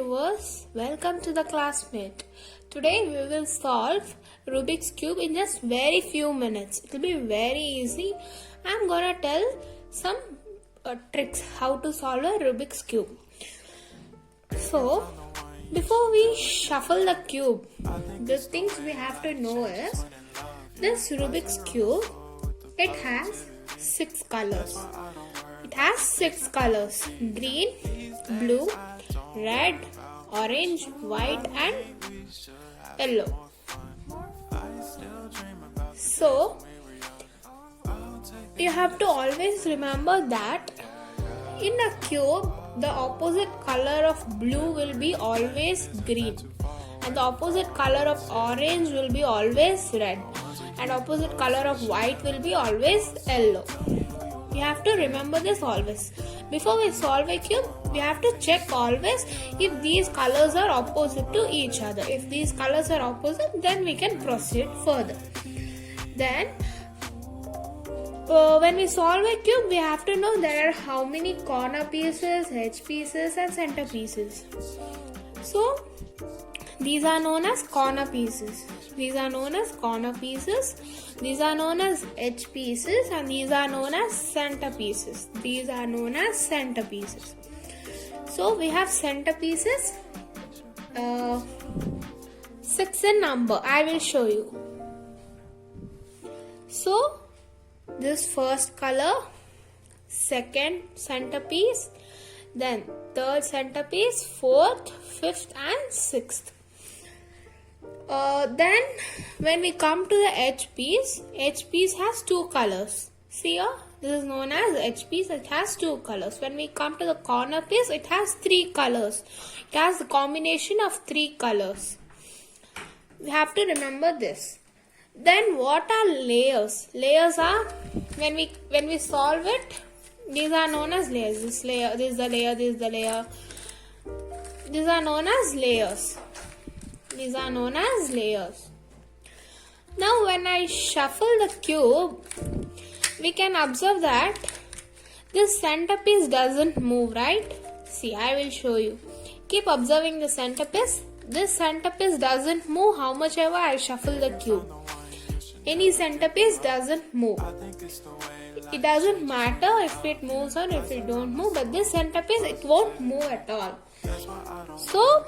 viewers, welcome to the classmate. Today we will solve Rubik's Cube in just very few minutes. It will be very easy. I am gonna tell some tricks how to solve a Rubik's Cube. So, before we shuffle the cube, the things we have to know is this Rubik's Cube, it has 6 colors. It has 6 colors: green, blue, red, orange, white and yellow. So, you have to always remember that in a cube, the opposite color of blue will be always green, and the opposite color of orange will be always red, and opposite color of white will be always yellow. You have to remember this always. Before we solve a cube, we have to check always if these colors are opposite to each other. If these colors are opposite, then we can proceed further. Then, when we solve a cube, we have to know there are how many corner pieces, edge pieces and center pieces. So, these are known as corner pieces. These are known as corner pieces. These are known as edge pieces, and these are known as center pieces. These are known as center pieces. So we have center pieces, 6 in number. I will show you. So this first color, second centerpiece, then third centerpiece, fourth, fifth and sixth. Then when we come to the edge piece has 2 colors. See here, this is known as edge piece. It has 2 colors. When we come to the corner piece, it has 3 colors. It has the combination of 3 colors. We have to remember this. Then what are layers? Layers are, when we solve it, these are known as layers. This layer, this is the layer, this is the layer. These are known as layers. These are known as layers. Now when I shuffle the cube, we can observe that this centerpiece doesn't move, right? See, I will show you. Keep observing the centerpiece. This centerpiece doesn't move how much ever I shuffle the cube. Any centerpiece doesn't move. It doesn't matter if it moves or if it don't move, but this centerpiece, it won't move at all. So,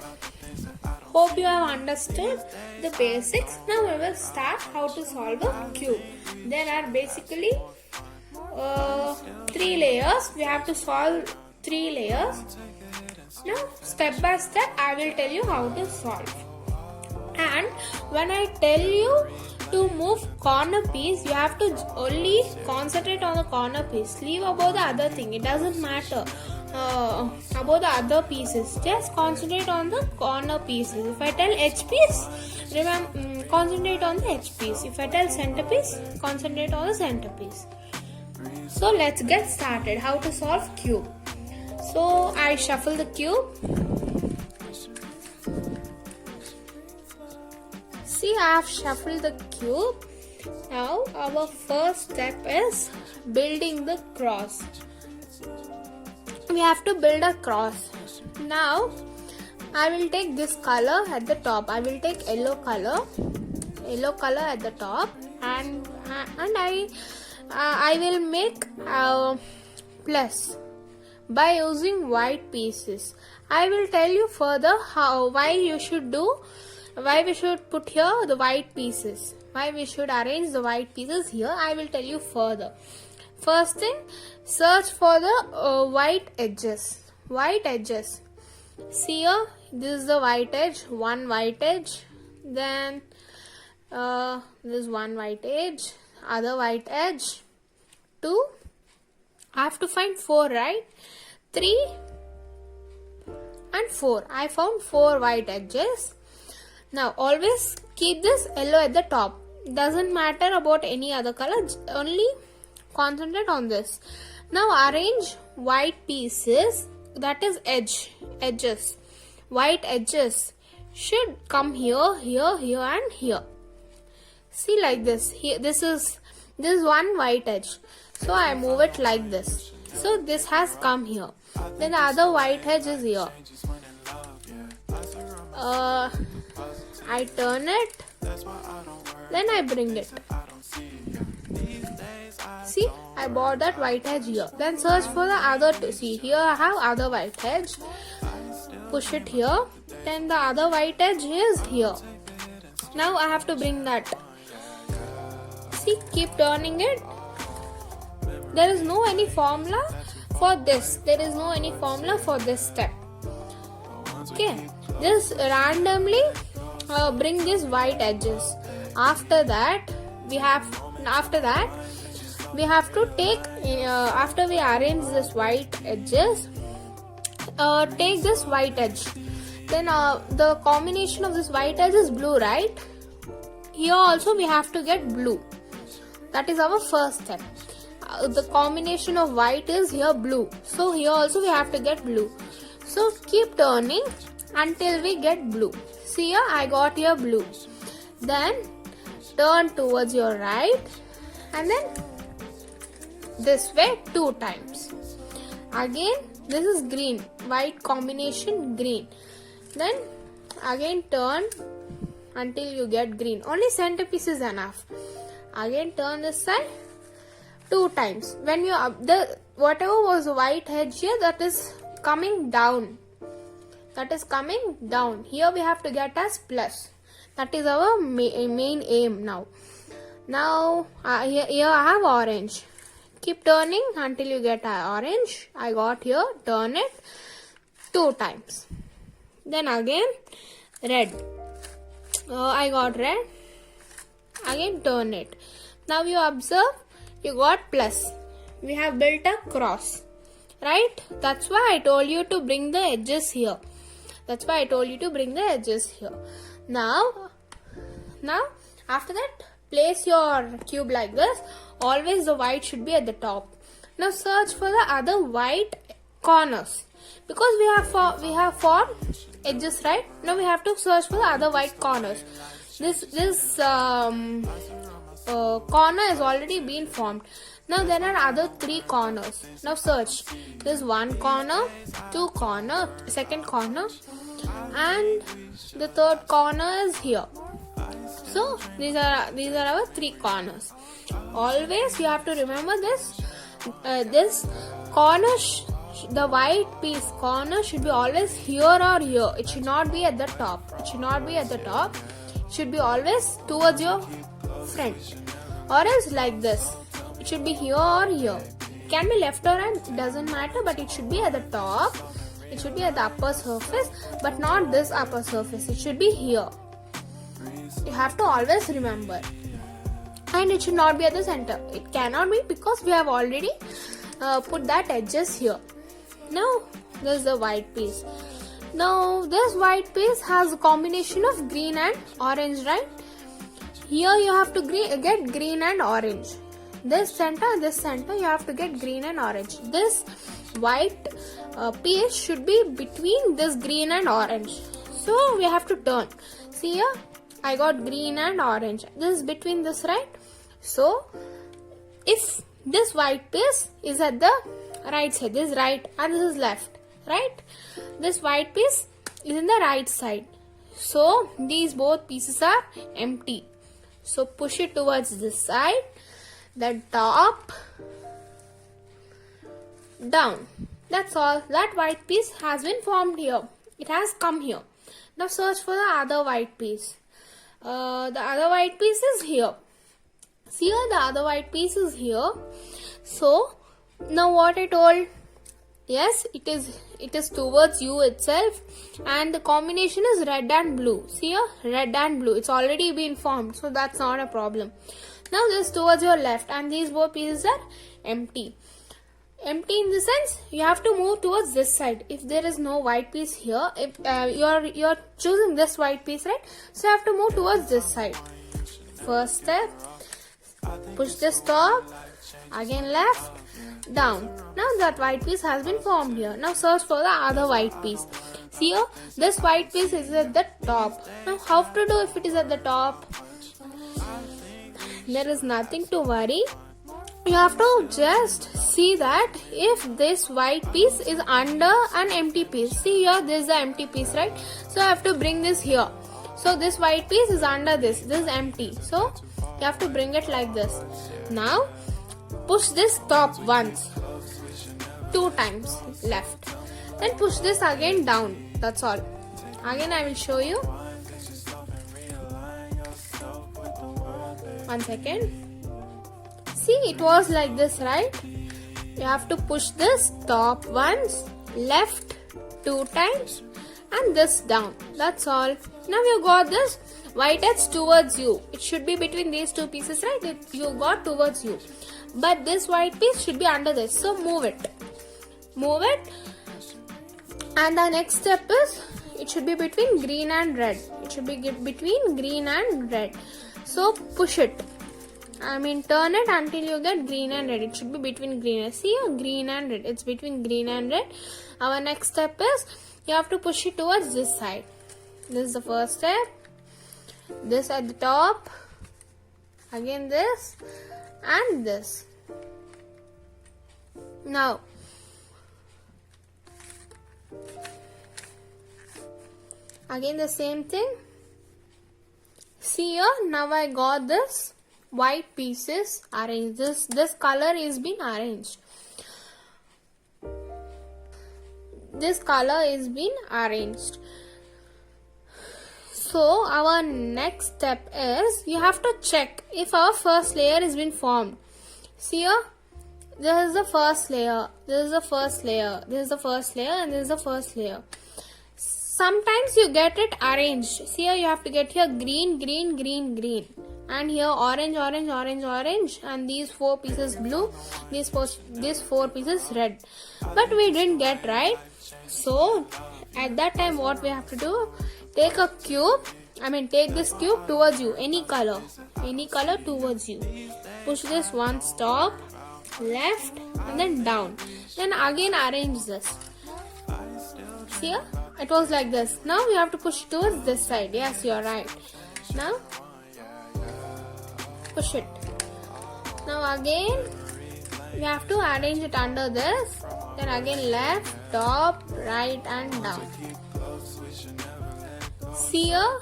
hope you have understood the basics. Now we will start how to solve a cube. There are basically 3 layers. We have to solve 3 layers. Now step by step I will tell you how to solve. And when I tell you to move corner piece, you have to only concentrate on the corner piece. Leave about the other thing. It doesn't matter about the other pieces. Just concentrate on the corner pieces. If I tell edge piece, remember, concentrate on the edge piece. If I tell center piece, concentrate on the center piece. So let's get started. How to solve cube. So I shuffle the cube. See, I have shuffled the cube. Now our first step is building the cross. We have to build a cross. Now I will take this color at the top. I will take yellow color at the top, and I will make a plus by using white pieces. I will tell you further why we should put here the white pieces, why we should arrange the white pieces here. I will tell you further. First thing, search for the white edges. White edges. See here, this is the white edge, one white edge. Then this is one white edge, other white edge, 2. I have to find 4, right? 3 and 4. I found 4 white edges. Now always keep this yellow at the top. Doesn't matter about any other color, only concentrate on this. Now arrange white pieces, that is edges. White edges should come here, here, here and here. See, like this. Here, this is one white edge. So I move it like this. So this has come here. Then the other white edge is here. I turn it, then I bring it. See, I bought that white edge here. Then search for the other two. See, here I have other white edge. Push it here. Then the other white edge is here. Now I have to bring that. See, keep turning it. There is no any formula for this. There is no any formula for this step. Okay, just randomly bring these white edges. After that we have to take after we arrange this white edges, take this white edge. Then the combination of this white edge is blue, right? Here also we have to get blue. That is our first step. The combination of white is here blue, so here also we have to get blue. So keep turning until we get blue. See here, I got here blue. Then turn towards your right and then this way 2 times. Again this is green, white combination green. Then again turn until you get green. Only centerpiece is enough. Again turn this side 2 times. When you whatever was white edge here, that is coming down. That is coming down. Here we have to get as plus. That is our main aim now. Now here I have orange. Keep turning until you get orange. I got here. Turn it 2 times. Then again red. I got red. Again turn it. Now you observe, you got plus. We have built a cross, right? That's why I told you to bring the edges here. That's why I told you to bring the edges here. Now after that, place your cube like this. Always the white should be at the top. Now search for the other white corners, because we have formed edges, right? Now we have to search for the other white corners. This corner has already been formed. Now there are other 3 corners. Now search. There's 1 corner, 2 corner, second corner, and the 3rd corner is here. So these are our 3 corners. Always you have to remember this. This corner, the white piece corner should be always here or here. It should not be at the top. It should not be at the top. It should be always towards your front, or else like this. It should be here or here. It can be left or right, it doesn't matter, but it should be at the top. It should be at the upper surface, but not this upper surface. It should be here. You have to always remember. And it should not be at the center. It cannot be, because we have already put that edges here. Now this is the white piece. Now this white piece has a combination of green and orange, right? Here you have to get green and orange. This center, you have to get green and orange. This white piece should be between this green and orange. So we have to turn. See here, I got green and orange. This is between this, right? So if this white piece is at the right side, this is right and this is left, right? This white piece is in the right side. So these both pieces are empty. So push it towards this side, the top, down. That's all. That white piece has been formed here. It has come here. Now search for the other white piece. The other white piece is here. See here, the other white piece is here. So now what I told, yes, it is towards you itself, and the combination is red and blue. See here, red and blue. It's already been formed, so that's not a problem. Now this towards your left, and these both pieces are empty. Empty in the sense you have to move towards this side. If there is no white piece here, if you're choosing this white piece, right? So you have to move towards this side. First step, push this top, again left, down. Now that white piece has been formed here. Now search for the other white piece. See here, this white piece is at the top. Now how to do if it is at the top? There is nothing to worry. You have to just see that if this white piece is under an empty piece. See here, this is the empty piece, right? So I have to bring this here. So this white piece is under this. This is empty. So you have to bring it like this. Now push this top once, 2 times left. Then push this again down. That's all. Again I will show you. 1 second. See, it was like this, right? You have to push this top once, left 2 times, and this down. That's all. Now you got this white edge towards you. It should be between these 2 pieces, right? You got towards you. But this white piece should be under this. So move it. Move it. And the next step is, it should be between green and red. It should be between green and red. So push it. Turn it until you get green and red. It should be between green and see here, green and red. It's between green and red. Our next step is, you have to push it towards this side. This is the first step. This at the top. Again this. And this. Now, again the same thing. See here, now I got this white pieces arranged. This color is been arranged. This color is been arranged. So our next step is, you have to check if our first layer has been formed. See here, this is the first layer, this is the first layer, this is the first layer, and this is the first layer. Sometimes you get it arranged. See here, you have to get here green, green, green, green. And here orange, orange, orange, orange, and these 4 pieces blue, these 4 pieces red. But we didn't get right. So at that time what we have to do, take a cube, take this cube towards you, any color towards you. Push this once top, left, and then down. Then again arrange this. See here? It was like this. Now you have to push towards this side. Yes, you are right. Now push it. Now again you have to arrange it under this. Then again left, top, right, and down. See here,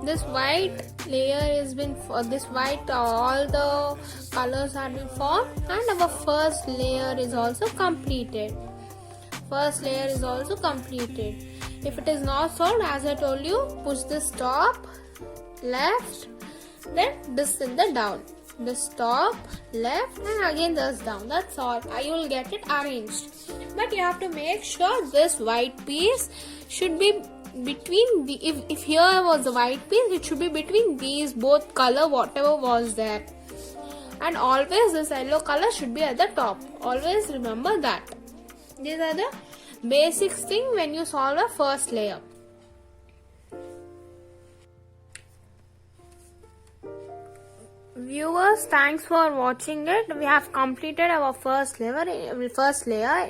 this white layer has been, this white, all the colors have been formed, and our first layer is also completed. First layer is also completed. If it is not solved, as I told you, push this top, left, then this in the down. This top, left, and again this down. That's all. You will get it arranged. But you have to make sure this white piece should be between the, if here was the white piece, it should be between these both color, whatever was there. And always this yellow color should be at the top. Always remember that. These are the basic thing when you solve a first layer. Viewers, thanks for watching it. We have completed our first layer.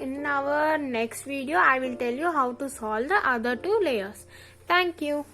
In our next video, I will tell you how to solve the other 2 layers. Thank you.